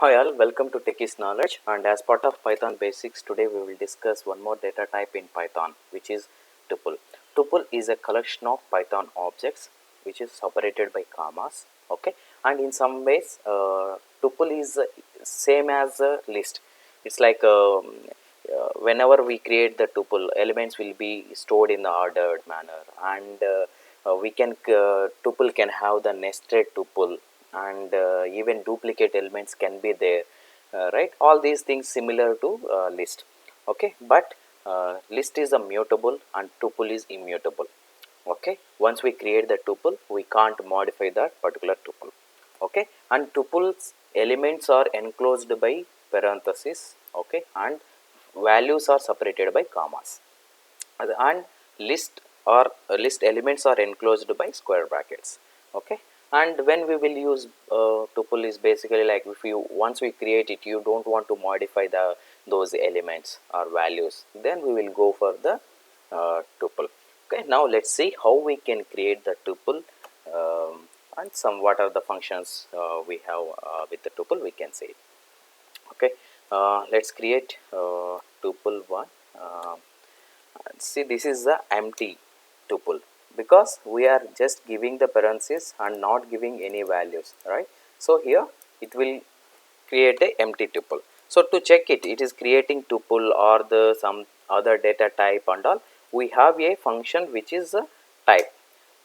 Hi all, welcome to Techies Knowledge, and as part of Python basics today we will discuss one more data type in Python, which is tuple. Tuple is a collection of Python objects which is separated by commas, okay, and in some ways tuple is same as a list. It's like whenever we create the tuple, elements will be stored in the ordered manner, and we can tuple can have the nested tuple, and even duplicate elements can be there, right? All these things similar to list, okay, but list is a mutable and tuple is immutable, okay. Once we create the tuple, we can't modify that particular tuple, okay, and tuples elements are enclosed by parentheses, okay, and values are separated by commas, and list or list elements are enclosed by square brackets, okay. And when we will use tuple is basically like if you once we create it, you don't want to modify those elements or values, then we will go for the tuple, okay. Now let's see how we can create the tuple, and some what are the functions we have with the tuple we can see, okay. Let's create tuple one. See, this is the empty tuple because we are just giving the parentheses and not giving any values, right? So here it will create a empty tuple. So to check it, it is creating tuple or the some other data type and all. We have a function which is a type.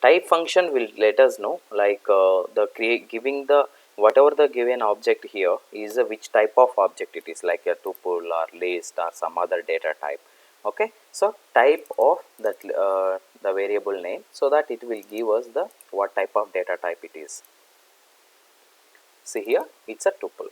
Type function will let us know like the giving the whatever the given object here is which type of object it is, like a tuple or list or some other data type, okay. So type of that the variable name, so that it will give us the what type of data type it is. See here it's a tuple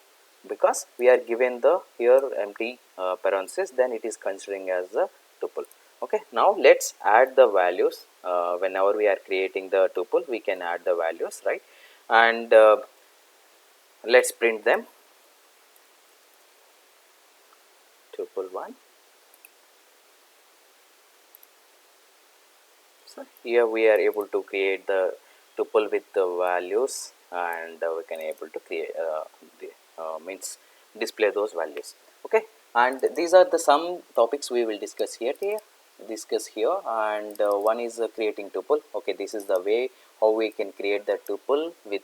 because we are given the here empty parenthesis, then it is considering as a tuple, okay. Now let's add the values. Whenever we are creating the tuple, we can add the values, right? And let's print them. Tuple 1. So here we are able to create the tuple with the values, and we can able to create means display those values, okay. And these are the some topics we will discuss here, and one is creating tuple, okay. This is the way how we can create the tuple with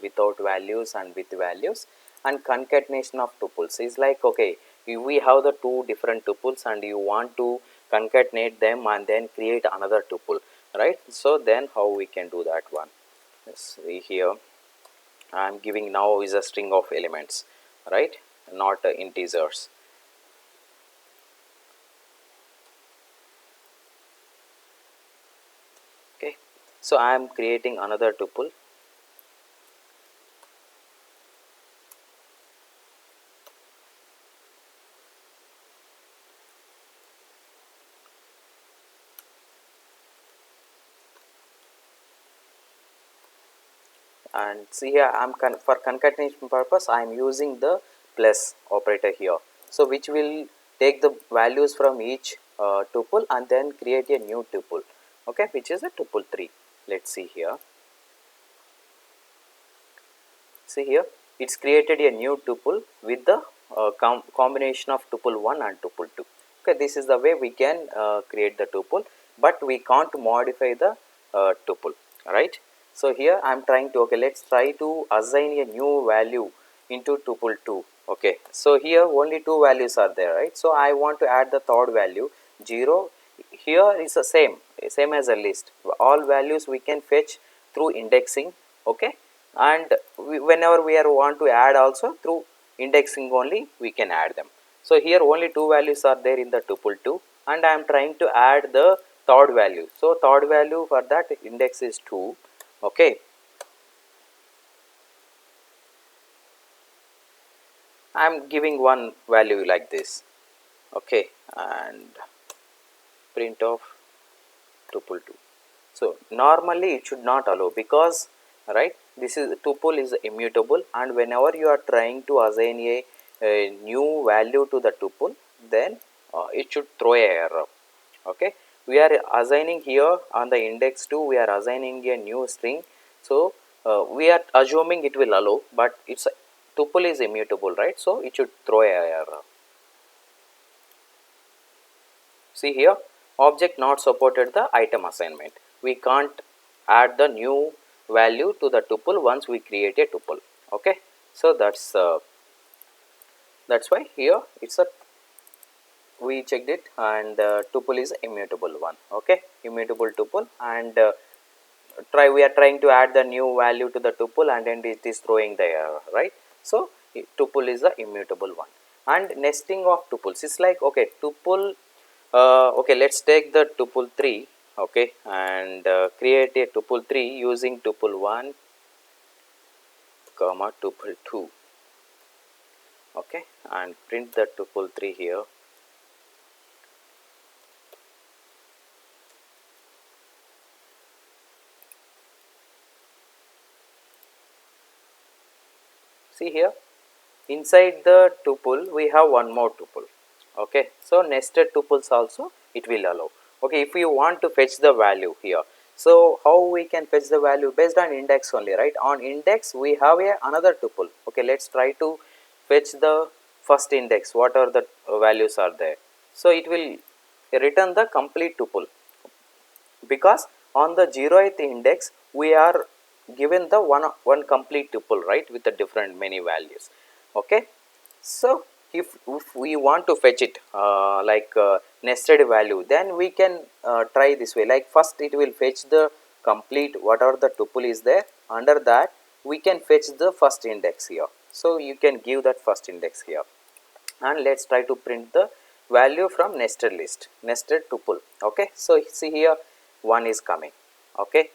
without values and with values. And concatenation of tuples is like, okay, if we have the two different tuples and you want to concatenate them and then create another tuple, right? So then how we can do that one? Let's see here. I'm giving now is a string of elements, right? Not integers, okay. So I am creating another tuple, and see here I'm for concatenation purpose I am using the plus operator here, so which will take the values from each tuple and then create a new tuple, okay, which is a tuple 3. Let's see here. See here it's created a new tuple with the combination of tuple 1 and tuple 2, okay. This is the way we can create the tuple, but we can't modify the tuple, right? So here I am trying to, okay, let's try to assign a new value into tuple 2, okay. So here only two values are there, right? So I want to add the third value 0. Here is the same as a list, all values we can fetch through indexing, okay. And whenever we are want to add also through indexing only we can add them. So here only two values are there in the tuple 2, and I am trying to add the third value. So third value for that index is 2, okay. I am giving one value like this, okay, and print of tuple 2. So normally it should not allow because, right, this is tuple is immutable, and whenever you are trying to assign a new value to the tuple, then it should throw a error, okay. We are assigning here on the index 2, we are assigning a new string, so we are assuming it will allow, but it's tuple is immutable, right? So it should throw a error. See here, object not supported the item assignment. We can't add the new value to the tuple once we create a tuple. Okay, so that's why here it's a, we checked it, and tuple is immutable one. Okay, immutable tuple, and we are trying to add the new value to the tuple, and then it is throwing the error, right? So tuple is the immutable one. And nesting of tuples is like, okay, tuple, okay, let's take the tuple 3, okay, and create a tuple 3 using tuple 1 comma tuple 2. Okay, and print the tuple 3 here. See here, inside the tuple we have one more tuple. Okay, so nested tuples also it will allow. Okay, if you want to fetch the value here, so how we can fetch the value? Based on index only, right? On index we have another tuple. Okay, let's try to fetch the first index. What are the values are there? So it will return the complete tuple, because on the 0th index we are given the one complete tuple, right, with the different many values. Okay, so if we want to fetch it like nested value, then we can try this way. Like first it will fetch the complete whatever the tuple is there. Under that we can fetch the first index here, so you can give that first index here, and let's try to print the value from nested list, nested tuple. Okay, so see here, one is coming. Okay,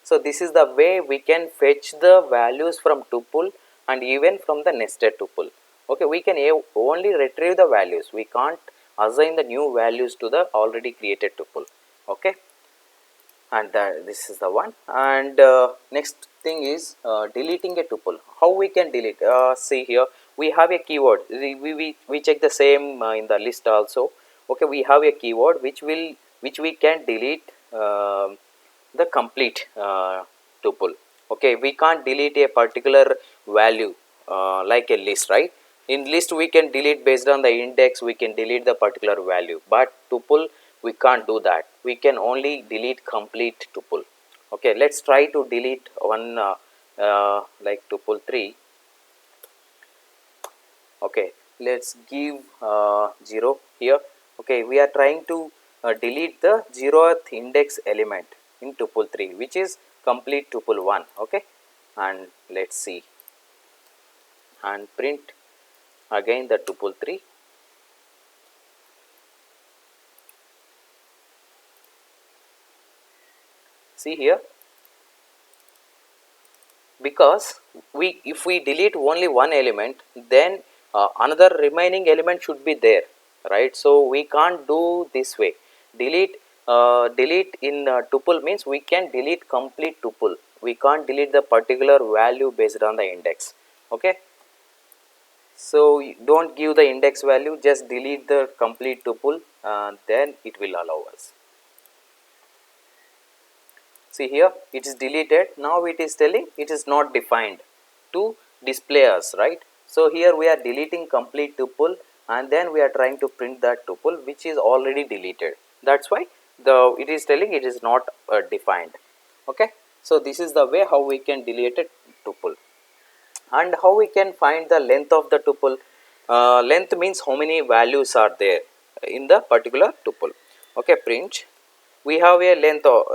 so this is the way we can fetch the values from tuple and even from the nested tuple. Okay, we can only retrieve the values, we can't assign the new values to the already created tuple. Okay, and this is the one. And next thing is deleting a tuple. How we can delete? See here, we have a keyword. We check the same in the list also. Okay, we have a keyword which we can delete the complete tuple. Okay, we can't delete a particular value like a list, right? In list we can delete based on the index, we can delete the particular value, but tuple we can't do that. We can only delete complete tuple. Okay, let's try to delete one like tuple 3. Okay, let's give 0 here. Okay, we are trying to delete the 0th index element in tuple 3, which is complete tuple 1. Okay, and let's see, and print again the tuple 3. See here, because we if we delete only one element, then another remaining element should be there, right? So we can't do this way. Delete in tuple means we can delete complete tuple, we can't delete the particular value based on the index. Okay, so don't give the index value, just delete the complete tuple, then it will allow us. See here, it is deleted. Now it is telling it is not defined to display us, right? So here we are deleting complete tuple, and then we are trying to print that tuple which is already deleted. That's why it is telling it is not defined. Okay, so this is the way how we can delete a tuple. And how we can find the length of the tuple? Length means how many values are there in the particular tuple. Okay, print, we have a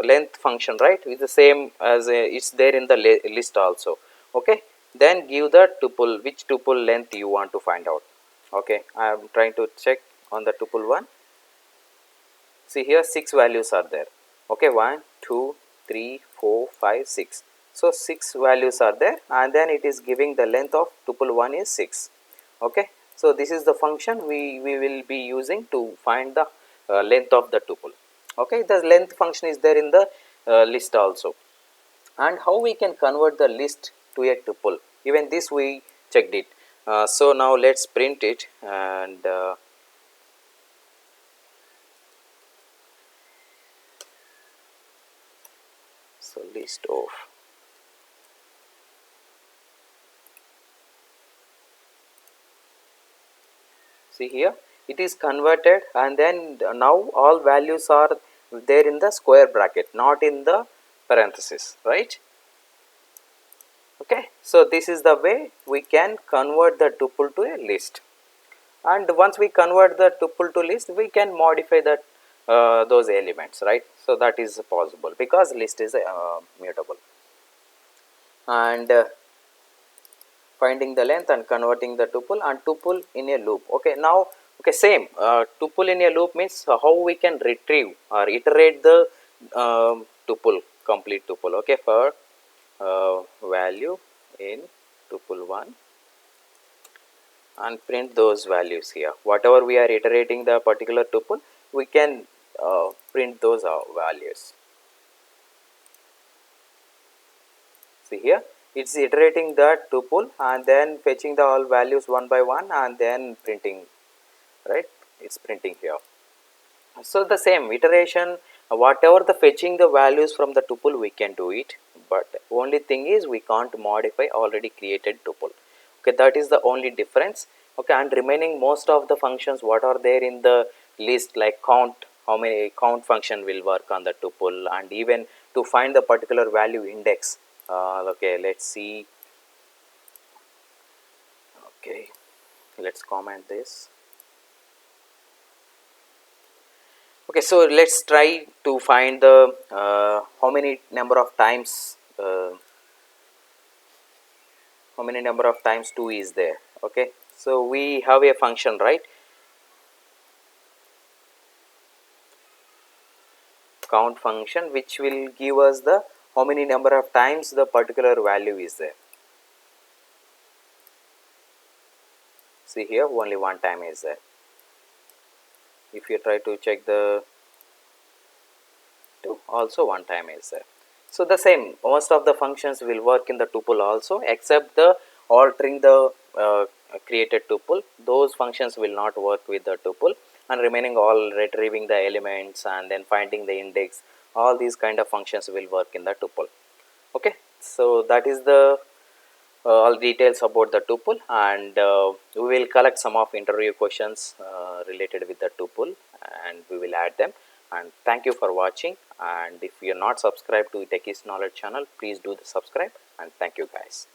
length function, right? It's the same as it's there in the list also. Okay, then give the tuple, which tuple length you want to find out. Okay, I am trying to check on the tuple 1. See here, 6 values are there. Okay, 1 2 3 4 5 6. So 6 values are there, and then it is giving the length of tuple 1 is 6. Okay, so this is the function we will be using to find the length of the tuple. Okay, the length function is there in the list also. And how we can convert the list to a tuple? Even this we checked it. So now let's print it, and so list of See here, it is converted, and then now all values are there in the square bracket, not in the parenthesis, right? Okay, so this is the way we can convert the tuple to a list, and once we convert the tuple to list, we can modify that those elements, right? So that is possible because list is mutable. And finding the length and converting the tuple, and tuple in a loop. Okay, now, okay, same, tuple in a loop means how we can retrieve or iterate the tuple, complete tuple. Okay, for value in tuple 1 and print those values here. Whatever we are iterating the particular tuple, we can print those values. See here, it's iterating that tuple and then fetching the all values one by one and then printing, right? It's printing here. So the same iteration, whatever the fetching the values from the tuple, we can do it, but only thing is we can't modify already created tuple. Okay, that is the only difference. Okay, and remaining most of the functions what are there in the list, like count, how many count function will work on the tuple, and even to find the particular value index. Okay, let's see. Okay, let's comment this. Okay, so let's try to find the how many number of times how many number of times 2 is there. Okay, so we have a function, right? Count function, which will give us the how many number of times the particular value is there. See here, only one time is there. If you try to check the 2, also one time is there. So the same, most of the functions will work in the tuple also, except the altering the created tuple. Those functions will not work with the tuple, and remaining all retrieving the elements and then finding the index, all these kind of functions will work in the tuple. Okay, so that is the all details about the tuple, and we will collect some of interview questions related with the tuple, and we will add them. And thank you for watching, and if you are not subscribed to Techies Knowledge channel, please do the subscribe, and thank you guys.